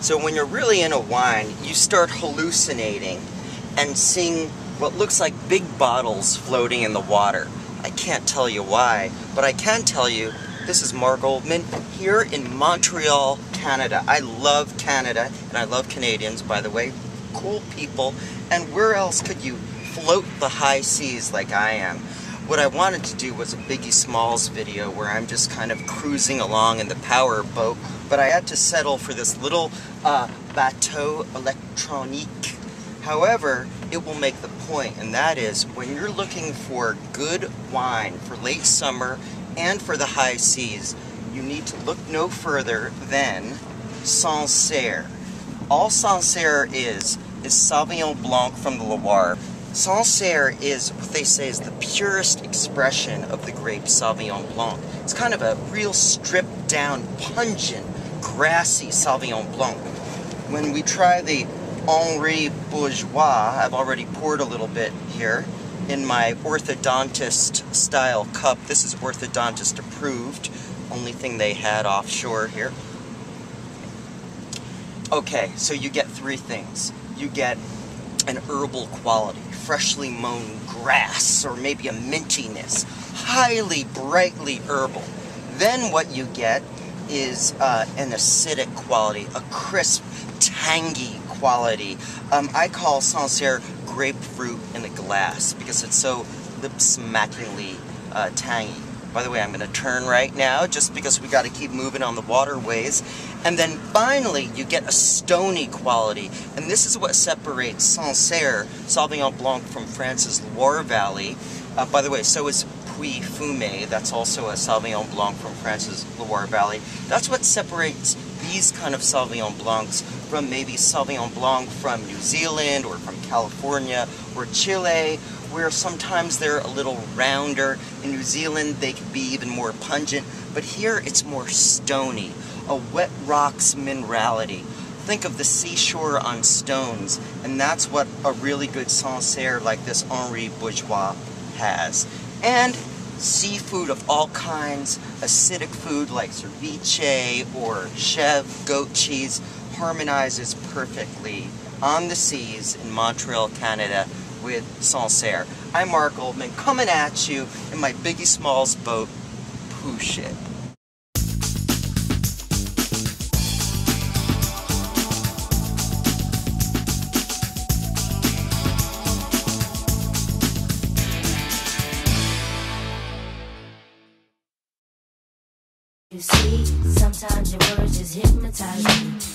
So when you're really in a wine, you start hallucinating and seeing what looks like big bottles floating in the water. I can't tell you why, but I can tell you this is Mark Oldman here in Montreal, Canada. I love Canada, and I love Canadians, by the way. Cool people. And where else could you float the high seas like I am? What I wanted to do was a Biggie Smalls video where I'm just kind of cruising along in the power boat, but I had to settle for this little bateau électronique. However, it will make the point, and that is when you're looking for good wine for late summer and for the high seas, you need to look no further than Sancerre. All Sancerre is Sauvignon Blanc from the Loire. Sancerre is what they say is the purest expression of the grape Sauvignon Blanc. It's kind of a real stripped down, pungent, grassy Sauvignon Blanc. When we try the Henri Bourgeois, I've already poured a little bit here in my orthodontist style cup. This is orthodontist approved, only thing they had offshore here. Okay, so you get three things. You get an herbal quality, freshly mown grass, or maybe a mintiness, highly, brightly herbal. Then what you get is an acidic quality, a crisp, tangy quality. I call Sancerre grapefruit in a glass because it's so lip-smackingly tangy. By the way, I'm going to turn right now just because we got to keep moving on the waterways. And then finally, you get a stony quality. And this is what separates Sancerre, Sauvignon Blanc, from France's Loire Valley. By the way, so is Puy-Fumé. That's also a Sauvignon Blanc from France's Loire Valley. That's what separates these kind of Sauvignon Blancs from maybe Sauvignon Blanc from New Zealand or from California or Chile, where sometimes they're a little rounder. In New Zealand, they can be even more pungent, but here it's more stony, a wet rock's minerality. Think of the seashore on stones, and that's what a really good Sancerre like this Henri Bourgeois has. And seafood of all kinds, acidic food like ceviche or chèvre, goat cheese, harmonizes perfectly on the seas in Montreal, Canada, with Sancerre. I'm Mark Oldman, coming at you in my Biggie Smalls boat, poo shit. You see, sometimes your words just hypnotize me.